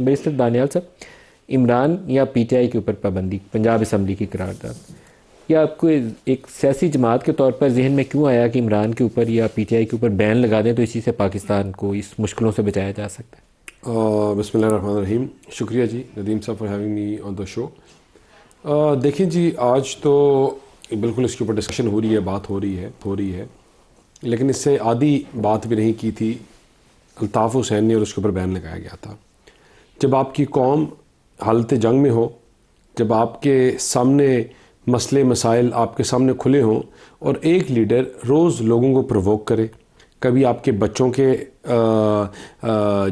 Barrister Daniyal صاحب، عمران یا P T I کے اوپر پابندی پنجاب اسمبلی کی قرارداد، یہ آپ کو ایک سیاسی جماعت کے طور پر ذہن میں کیوں آیا کہ عمران کے اوپر یا پی ٹی آئی کے اوپر بین لگا دیں تو اسی سے پاکستان کو اس مشکلوں سے بچایا جا سکتا ہے؟ بسم اللہ الرحمن الرحیم. شکریہ جی ندیم صاحب فار ہیونگ می آن دا شو. دیکھیں جی، آج تو بالکل اس کے اوپر ڈسکشن ہو رہی ہے، بات ہو رہی ہے، لیکن اس سے آدھی بات بھی نہیں کی تھی الطاف حسین نے اور اس کے اوپر بین لگایا گیا تھا. جب آپ کی قوم حالت جنگ میں ہو، جب آپ کے سامنے مسئلے مسائل آپ کے سامنے کھلے ہوں اور ایک لیڈر روز لوگوں کو پرووک کرے، کبھی آپ کے بچوں کے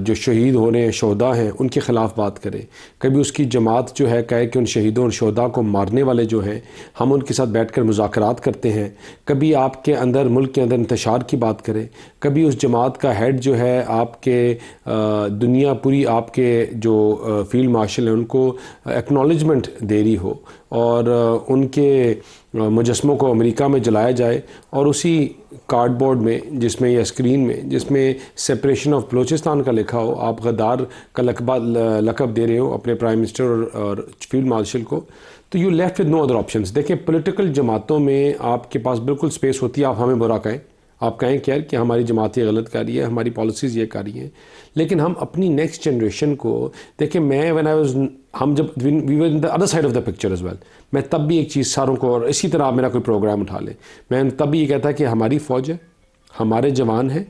جو شہید ہو رہے ہیں شہداء ہیں ان کے خلاف بات کرے، کبھی اس کی جماعت جو ہے کہے کہ ان شہیدوں اور شہداء کو مارنے والے جو ہیں ہم ان کے ساتھ بیٹھ کر مذاکرات کرتے ہیں، کبھی آپ کے اندر ملک کے اندر انتشار کی بات کرے، کبھی اس جماعت کا ہیڈ جو ہے آپ کے دنیا پوری آپ کے جو فیلڈ مارشل ہیں ان کو ایکنالجمنٹ دے رہی ہو اور ان کے مجسموں کو امریکہ میں جلایا جائے، اور اسی کارڈ بورڈ میں جس میں یا اسکرین میں جس میں سپریشن آف بلوچستان کا لکھا ہو آپ غدار کا لقب دے رہے ہو اپنے پرائم منسٹر اور فیلڈ مارشل کو، تو you left with no other options. دیکھیں پولیٹیکل جماعتوں میں آپ کے پاس بالکل سپیس ہوتی ہے، آپ ہمیں برا کہیں، آپ کہیں کہ ہماری جماعت یہ غلط کر رہی ہے، ہماری پالیسیز یہ کر رہی ہیں، لیکن ہم اپنی نیکسٹ جنریشن کو دیکھیں. میں وین آئی واز ہم جب we were in the other side of the picture as well, میں تب بھی ایک چیز ساروں کو، اور اسی طرح آپ میرا کوئی پروگرام اٹھا لیں، میں تب بھی یہ کہتا کہ ہماری فوج ہے، ہمارے جوان ہیں،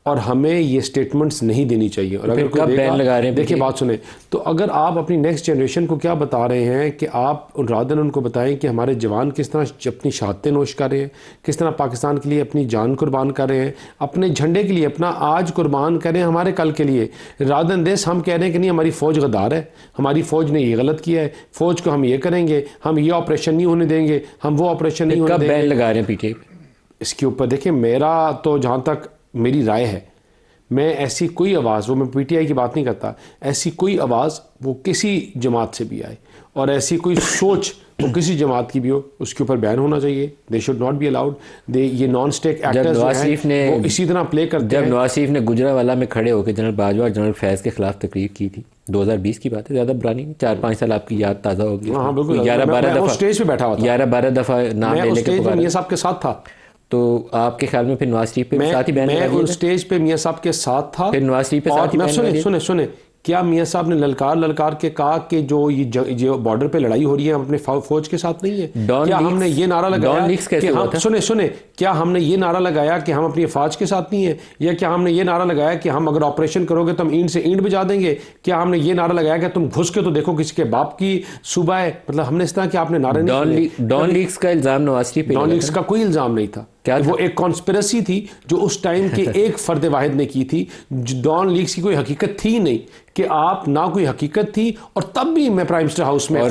اور ہمیں یہ سٹیٹمنٹس نہیں دینی چاہیے. اور اگر کوئی بین لگا رہے ہیں، دیکھیں بات سنیں، تو اگر آپ اپنی نیکسٹ جنریشن کو کیا بتا رہے ہیں کہ آپ رادن ان کو بتائیں کہ ہمارے جوان کس طرح اپنی شہادتیں نوش کر رہے ہیں، کس طرح پاکستان کے لیے اپنی جان قربان کر رہے ہیں، اپنے جھنڈے کے لیے اپنا آج قربان کریں ہمارے کل کے لیے. رادن دیس ہم کہہ رہے ہیں کہ نہیں ہماری فوج غدار ہے، ہماری فوج نے یہ غلط کیا ہے، فوج کو ہم یہ کریں گے، ہم یہ آپریشن نہیں ہونے دیں گے، ہم وہ آپریشن نہیں ہونے دیں گے. کب بین لگا رہے ہیں پی ٹی آئی پہ اس کے اوپر دیکھیں میرا تو جہاں تک میری رائے ہے، میں ایسی کوئی آواز، وہ میں پی ٹی آئی کی بات نہیں کرتا، ایسی کوئی آواز وہ کسی جماعت سے بھی آئے اور ایسی کوئی سوچ وہ کسی جماعت کی بھی ہو، اس کے اوپر بین ہونا چاہیے. They should not be allowed. یہ نان اسٹیک ایکٹرز ہیں وہ اسی طرح پلے کرتے ہیں. جب نواز شریف نے گجرانوالہ میں کھڑے ہو کے جنرل باجوہ اور جنرل فیض کے خلاف تقریر کی تھی، 2020 کی بات ہے، زیادہ برانی نہیں، 4-5 سال آپ کی یاد تازہ ہوگی. ہاں بالکل، 11-12 دفعہ اسٹیج پہ بیٹھا ہوا تھا، 11-12 دفعہ نام لے لے کے میاں صاحب کے ساتھ تھا. تو آپ کے خیال میں پھر نواز شریف پہ ساتھ ہی بین لگا دیا؟ میں اس سٹیج پہ میاں صاحب کے ساتھ تھا. پھر نواز شریف پہ ساتھ ہی بین لگا دیا؟ سنیں کیا میاں صاحب نے للکار کے کہا کہ جو بارڈر پہ لڑائی ہو رہی ہے ہم اپنے فوج کے ساتھ نہیں ہے؟ کیا ہم نے یہ نعرہ لگایا کہ ہم سنیں کیا ہم نے یہ نعرہ لگایا کہ ہم اپنی افواج کے ساتھ نہیں ہیں؟ یا کیا ہم نے یہ نعرہ لگایا کہ ہم اگر آپریشن کرو گے تو ہم اینٹ سے اینٹ بجا دیں گے؟ کیا ہم نے یہ نعرہ لگایا کہ تم گھس کے تو دیکھو کسی کے باپ کی صوبہ ہے؟ مطلب ہم نے اس طرح کہ آپ نے نعرے نہیں. ڈان لیکس کا الزام نواز شریف پہ، ڈان لیکس کا کوئی الزام نہیں تھا، وہ ایک کانسپریسی تھی جو اس ٹائم کے ایک فرد واحد نے کی تھی. ڈان لیکس کی کوئی حقیقت تھی نہیں کہ آپ نہ کوئی حقیقت تھی. اور تب بھی میں پرائم منسٹر ہاؤس میں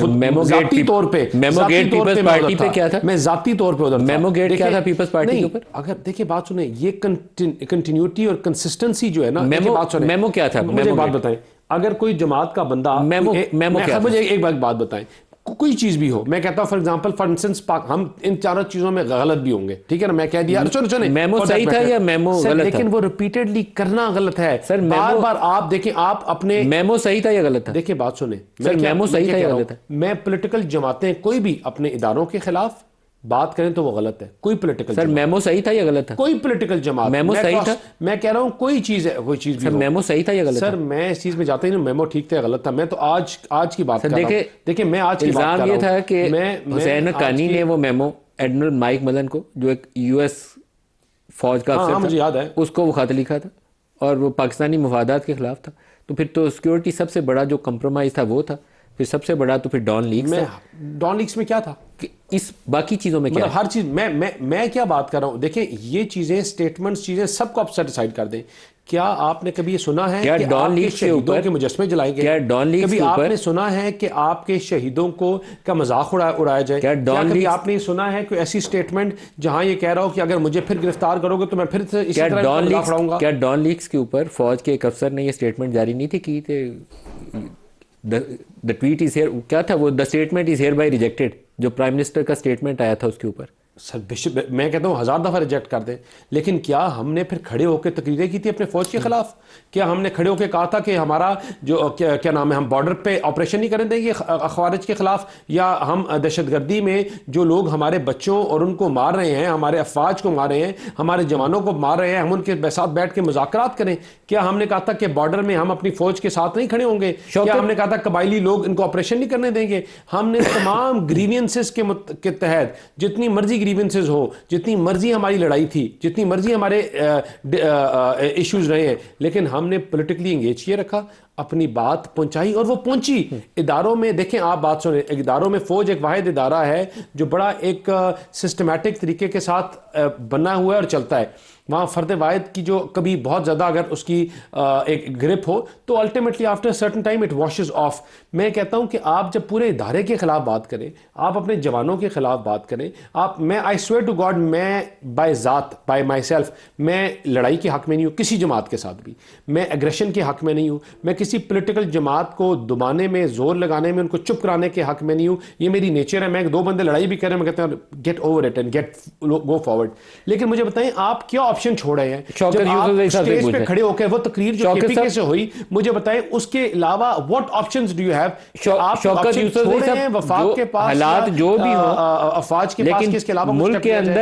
ذاتی طور پہ میں ذاتی طور پہ ادھر تھا. میمو گیٹ کیا تھا پیپلز پارٹی کے اوپر؟ اگر دیکھیں بات سنیں، یہ کنٹینیوٹی اور کنسسٹنسی جو ہے نا، میمو کیا تھا؟ مجھے بات بتائیں، اگر کوئی جماعت کا بندہ، مجھے ایک بات بتائیں، کوئی چیز بھی ہو، میں کہتا ہوں فار انسٹنس ہم ان چاروں چیزوں میں غلط بھی ہوں گے، ٹھیک ہے نا، میں کہہ دیا میمو صحیح تھا یا میمو غلط تھا؟ لیکن وہ ریپیٹڈلی کرنا غلط ہے سر. بار بار آپ دیکھیں، آپ اپنے میمو صحیح تھا یا غلط تھا؟ دیکھیں بات سنیں سر، میمو صحیح تھا یا غلط ہے؟ میں پولیٹیکل جماعتیں کوئی بھی اپنے اداروں کے خلاف بات کریں تو وہ غلط ہے. کوئی پولیٹیکل سر میمو صحیح تھا یا غلط تھا؟ کوئی پولیٹیکل جماعت میمو صحیح تھا، میں کہہ رہا ہوں کوئی چیز ہے، کوئی چیز بھی سر میمو صحیح تھا یا غلط تھا؟ سر میں اس چیز میں جاتا ہی نہیں میمو ٹھیک تھا یا غلط تھا. میں تو آج کی بات کر رہا ہوں. دیکھیں میں آج کی بات کر رہا ہوں. الزام یہ تھا کہ حسین حقانی نے وہ میمو ایڈمرل مائک ملن کو، جو ایک یو ایس فوج کا افسر تھا، مجھے یاد ہے، اس کو وہ خط لکھا تھا اور وہ پاکستانی مفادات کے خلاف تھا. تو پھر تو سیکیورٹی سب سے بڑا جو کمپرومائز تھا وہ تھا. پھر سب سے بڑا تو پھر ڈان لیکس میں کیا تھا کہ اس باقی چیزوں میں کیا ہر چیز میں کیا بات کر رہا ہوں. دیکھیں یہ چیزیں سٹیٹمنٹس چیزیں سب کو آپ سیٹیسفائڈ کر دیں. کیا آپ نے کبھی یہ سنا ہے کہ آپ کے شہیدوں کے مجسمے جلائے گئے؟ کبھی آپ نے سنا ہے کہ آپ کے شہیدوں کا مذاق اڑایا جائے؟ کبھی آپ نے سنا ہے کوئی ایسی سٹیٹمنٹ جہاں یہ کہہ رہا ہو کہ اگر مجھے پھر گرفتار کرو گے تو میں پھر اسی طرح مذاق اڑاؤں گا؟ کیا ڈان لیکس کے اوپر فوج کے ایک افسر نے یہ سٹیٹمنٹ جاری نہیں تھی کی تھے؟ The tweet is here، کیا تھا وہ؟ The statement is hereby rejected، جو پرائم منسٹر کا سٹیٹمنٹ آیا تھا اس کے اوپر میں کہتا ہوں 1000 دفعہ ریجیکٹ کر دیں، لیکن کیا ہم نے پھر کھڑے ہو کے تقریریں کی تھی اپنے فوج کے خلاف؟ کیا ہم نے کھڑے ہو کے کہا تھا کہ ہمارا جو کیا نام ہے ہم بارڈر پہ آپریشن نہیں کرنے دیں گے خوارج کے خلاف، یا ہم دہشت گردی میں جو لوگ ہمارے بچوں اور ان کو مار رہے ہیں، ہمارے افواج کو مار رہے ہیں، ہمارے جوانوں کو مار رہے ہیں، ہم ان کے ساتھ بیٹھ کے مذاکرات کریں؟ کیا ہم نے کہا تھا کہ بارڈر میں ہم اپنی فوج کے ساتھ نہیں کھڑے ہوں گے؟ کیا ہم نے کہا تھا قبائلی لوگ ان کو آپریشن نہیں کرنے دیں گے؟ ہم نے تمام گریوینسز کے تحت جتنی مرضی گریوینسز ہو، جتنی مرضی ہماری لڑائی تھی، جتنی مرضی ہمارے ایشوز رہے ہیں، لیکن ہم نے پولیٹیکلی انگیج کیے رکھا، اپنی بات پہنچائی، اور وہ پہنچی اداروں میں۔ دیکھیں آپ بات سنیں، اداروں میں فوج ایک واحد ادارہ ہے جو بڑا ایک سسٹمیٹک طریقے کے ساتھ بنا ہوا ہے اور چلتا ہے۔ وہاں فرد واحد کی جو کبھی بہت زیادہ اگر اس کی ایک گرپ ہو تو ultimately after certain time it washes of. میں کہتا ہوں کہ آپ جب پورے ادارے کے خلاف بات کریں، آپ اپنے جوانوں کے خلاف بات کریں، میں آئی سویئر ٹو گاڈ، میں بائی ذات، بائی مائی سیلف، میں لڑائی کے حق میں نہیں ہوں کسی جماعت کے ساتھ بھی، میں ایگریشن کے حق میں نہیں ہوں، میں کسی پولیٹیکل جماعت کو دبانے میں، زور لگانے میں، ان کو چپ کرانے کے حق میں نہیں ہوں۔ یہ میری نیچر ہے، میں دو بندے لڑائی بھی کر رہے ہیں، میں کہتا ہوں get over it and go forward. لیکن مجھے بتائیں آپ کیا آپشن چھوڑے ہیں جب آپ اسٹیج پہ کھڑے ہو کے وہ تقریر جو کے پی کے سے ہوئی، مجھے بتائیں اس کے علاوہ what options do you have? آپ آپشن چھوڑے ہیں وفاق کے پاس، حالات جو بھی ہوں، افواج کے پاس، کہ اس کے علاوہ ملک کے اندر